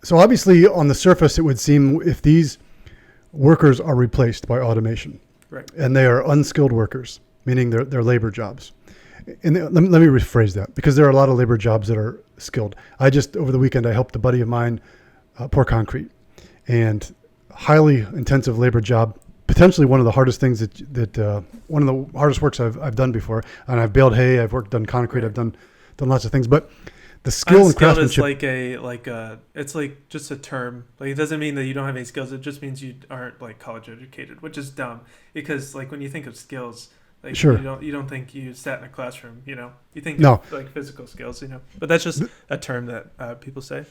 So obviously on the surface, it would seem if these workers are replaced by automation, Right. and they are unskilled workers, meaning they're labor jobs. And let me rephrase that, because there are a lot of labor jobs that are skilled. Over the weekend, I helped a buddy of mine pour concrete, and highly intensive labor job, potentially one of the hardest things that one of the hardest works I've done before. And I've baled hay, I've done concrete, I've done lots of things, but the skill and craftsmanship is it's like just a term. Like, it doesn't mean that you don't have any skills. It just means you aren't like college educated, which is dumb, because like when you think of skills, like sure, you don't think you sat in a classroom, you think no. of like physical skills, but that's just a term that people say.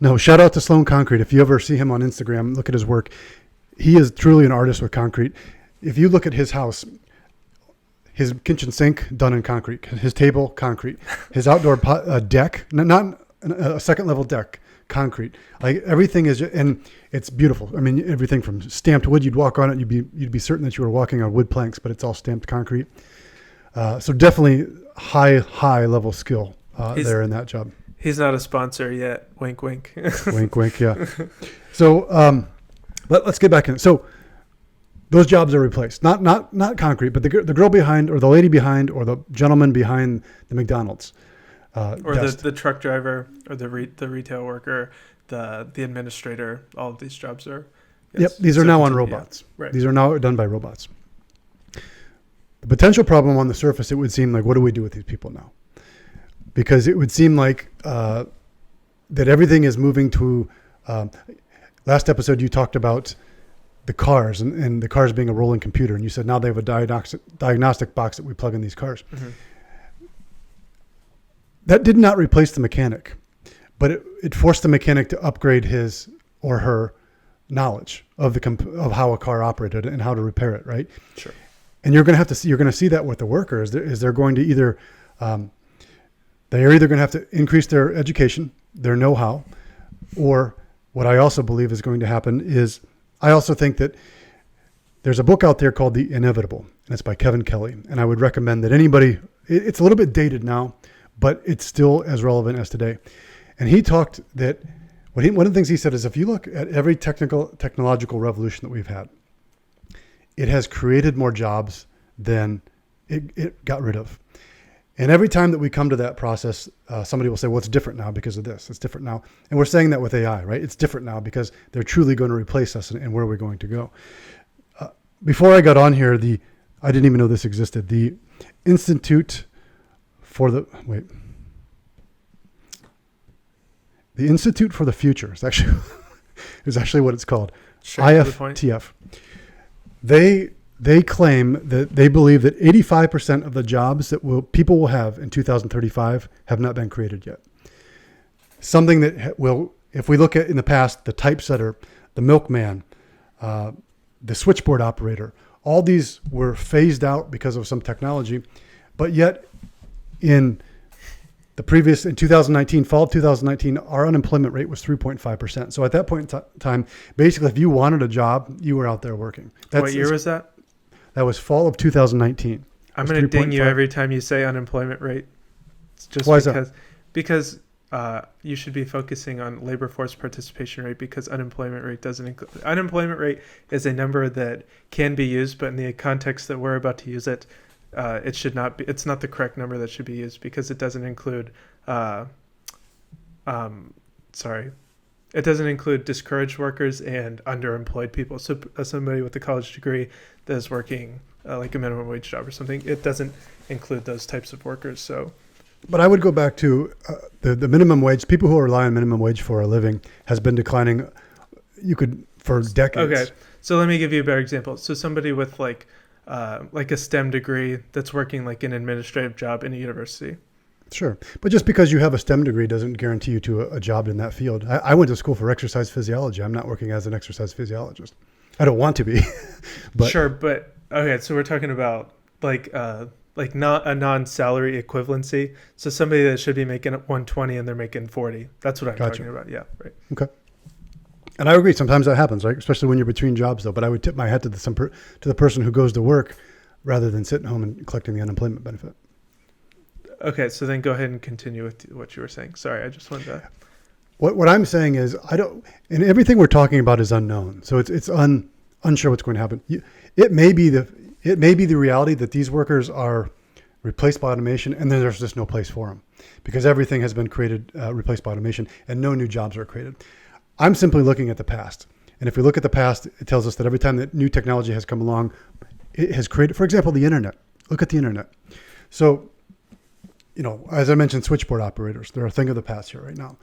No, shout out to Sloan Concrete. If you ever see him on Instagram, look at his work. He is truly an artist with concrete. If you look at his house, his kitchen sink done in concrete, his table concrete, his outdoor deck, not a second level deck, concrete. Like, everything is, and it's beautiful. I mean, everything from stamped wood, you'd walk on it, you'd be certain that you were walking on wood planks, but it's all stamped concrete. So definitely high level skill there in that job. He's not a sponsor yet. Wink, wink. Wink, wink. Yeah. So let's get back in. So those jobs are replaced. Not concrete, but the girl behind, or the lady behind, or the gentleman behind the McDonald's. Or the truck driver, or the retail worker, the administrator. All of these jobs are. Yes, yep. These are now on robots. Yeah, right. These are now done by robots. The potential problem on the surface, it would seem like, what do we do with these people now? Because it would seem like that everything is moving to. Last episode, you talked about the cars and the cars being a rolling computer, and you said now they have a diagnostic box that we plug in these cars. Mm-hmm. That did not replace the mechanic, but it forced the mechanic to upgrade his or her knowledge of of how a car operated and how to repair it. Right. Sure. And you're going to see that with the workers. They're going to either they're either going to have to increase their education, their know-how, or what I also believe is going to happen is, I also think that there's a book out there called The Inevitable, and it's by Kevin Kelly. And I would recommend that anybody, it's a little bit dated now, but it's still as relevant as today. And he talked that, one of the things he said is, if you look at every technological revolution that we've had, it has created more jobs than it got rid of. And every time that we come to that process, somebody will say, well, it's different now because of this. It's different now. And we're saying that with AI, right? It's different now because they're truly going to replace us, and where are we going to go? Before I got on here, I didn't even know this existed. The Institute for the Future is actually what it's called. IFTF. They claim that they believe that 85% of the jobs that people will have in 2035 have not been created yet. Something that will, if we look at in the past, the typesetter, the milkman, the switchboard operator, all these were phased out because of some technology, but yet in 2019, fall of 2019, our unemployment rate was 3.5%. So at that point in time, basically, if you wanted a job, you were out there working. What year was that? That was fall of 2019. I'm going to ding you every time you say unemployment rate. It's just Why is that? Because you should be focusing on labor force participation rate, because unemployment rate doesn't include. Unemployment rate is a number that can be used, but in the context that we're about to use it, it should not be. It's not the correct number that should be used, because it doesn't include. It doesn't include discouraged workers and underemployed people. So somebody with a college degree that is working like a minimum wage job or something, it doesn't include those types of workers. So, but I would go back to the minimum wage. People who rely on minimum wage for a living has been declining. For decades. Okay, so let me give you a better example. So somebody with like a STEM degree that's working like an administrative job in a university. Sure. But just because you have a STEM degree doesn't guarantee you to a job in that field. I went to school for exercise physiology. I'm not working as an exercise physiologist. I don't want to be. But sure, but okay, so we're talking about like not a non-salary equivalency. So somebody that should be making 120 and they're making 40. That's what I'm talking about. Yeah, right. Okay. And I agree. Sometimes that happens, right? Especially when you're between jobs, though. But I would tip my hat to the person who goes to work rather than sitting home and collecting the unemployment benefit. Okay, so then go ahead and continue with what you were saying. Sorry, I just wanted to. what I'm saying is and everything we're talking about is unknown. So it's unsure what's going to happen. It may be the reality that these workers are replaced by automation, and then there's just no place for them because everything has been replaced by automation, and no new jobs are created. I'm simply looking at the past. And if we look at the past, it tells us that every time that new technology has come along, it has created, for example, the internet. Look at the internet. So, as I mentioned, switchboard operators, they're a thing of the past here right now.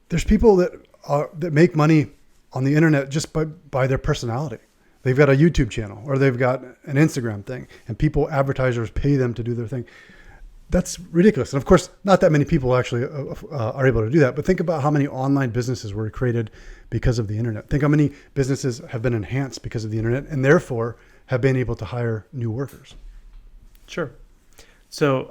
There's people that make money on the internet just by their personality. They've got a YouTube channel or they've got an Instagram thing, and advertisers pay them to do their thing. That's ridiculous. And of course, not that many people actually are able to do that. But think about how many online businesses were created because of the internet. Think how many businesses have been enhanced because of the internet and therefore have been able to hire new workers. Sure. So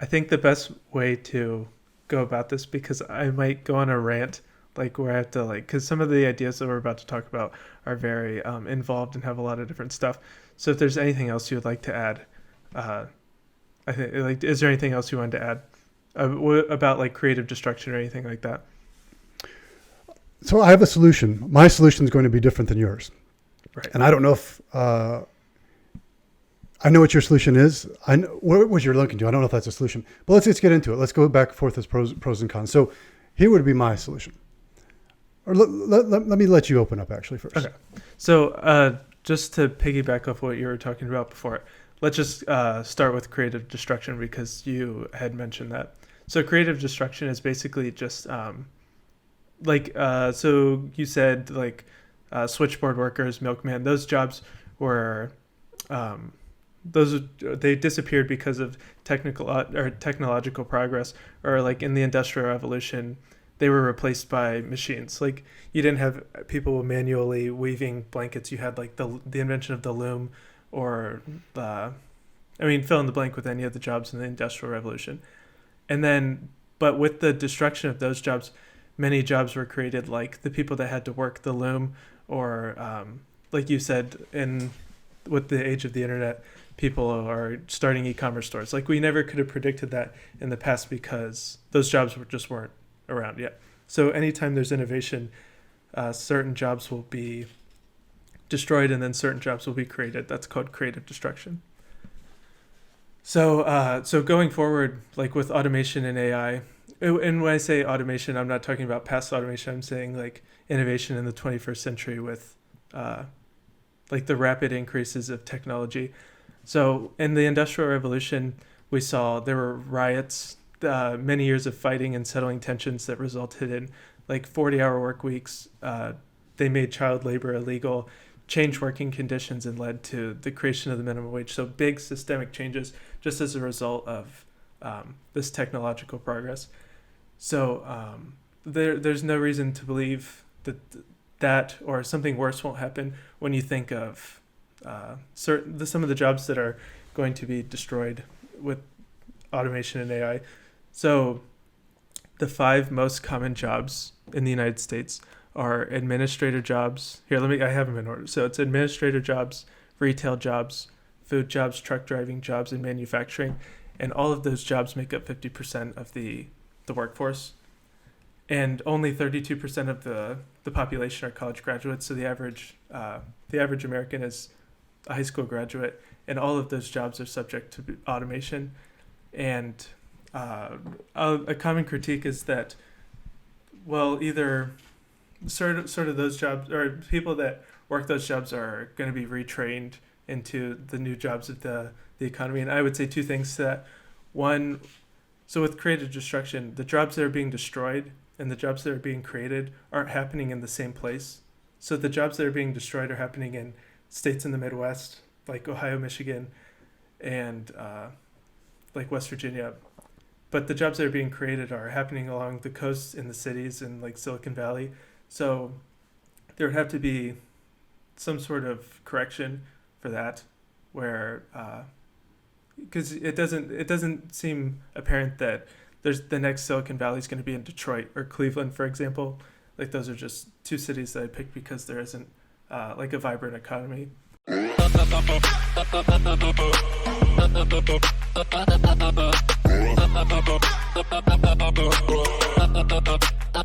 I think the best way to go about this, because I might go on a rant, like where I have to because some of the ideas that we're about to talk about are very involved and have a lot of different stuff. So if there's anything else you would like to add, I think is there anything else you wanted to add about creative destruction or anything like that? So I have a solution. My solution is going to be different than yours. Right. And I don't know if I know what your solution is. I know what you're looking to. I don't know if that's a solution. But let's get into it. Let's go back and forth as pros and cons. So here would be my solution. Or let me let you open up actually first. Okay. So just to piggyback off what you were talking about before, let's just start with creative destruction because you had mentioned that. So creative destruction is basically just so you said switchboard workers, milkman, those jobs were they disappeared because of technological progress, or in the Industrial Revolution, they were replaced by machines. You didn't have people manually weaving blankets. You had the invention of the loom, or fill in the blank with any of the jobs in the Industrial Revolution. And then, but with the destruction of those jobs, many jobs were created, like the people that had to work the loom, or like you said, with the age of the internet, people are starting e-commerce stores. We never could have predicted that in the past because those jobs just weren't around yet. So anytime there's innovation, certain jobs will be destroyed and then certain jobs will be created. That's called creative destruction. So going forward, with automation and AI, and when I say automation, I'm not talking about past automation. I'm saying innovation in the 21st century with the rapid increases of technology. So in the Industrial Revolution, we saw there were riots, many years of fighting and settling tensions that resulted in 40-hour work weeks. They made child labor illegal, changed working conditions, and led to the creation of the minimum wage. So big systemic changes just as a result of this technological progress. So there's no reason to believe that or something worse won't happen when you think of some of the jobs that are going to be destroyed with automation and AI. So the 5 most common jobs in the United States are administrator jobs. Here, I have them in order. So it's administrator jobs, retail jobs, food jobs, truck driving jobs, and manufacturing. And all of those jobs make up 50% of the workforce. And only 32% of the population are college graduates. So the average American is a high school graduate. And all of those jobs are subject to automation. And a common critique is that, either sort of those jobs, or people that work those jobs, are going to be retrained into the new jobs of the economy. And I would say 2 things to that. One, so with creative destruction, the jobs that are being destroyed and the jobs that are being created aren't happening in the same place. So the jobs that are being destroyed are happening in states in the Midwest, like Ohio, Michigan, and West Virginia. But the jobs that are being created are happening along the coasts in the cities in Silicon Valley. So there would have to be some sort of correction for that, where because it doesn't seem apparent that the next Silicon Valley is going to be in Detroit or Cleveland, for example. Those are just 2 cities that I picked because there isn't a vibrant economy.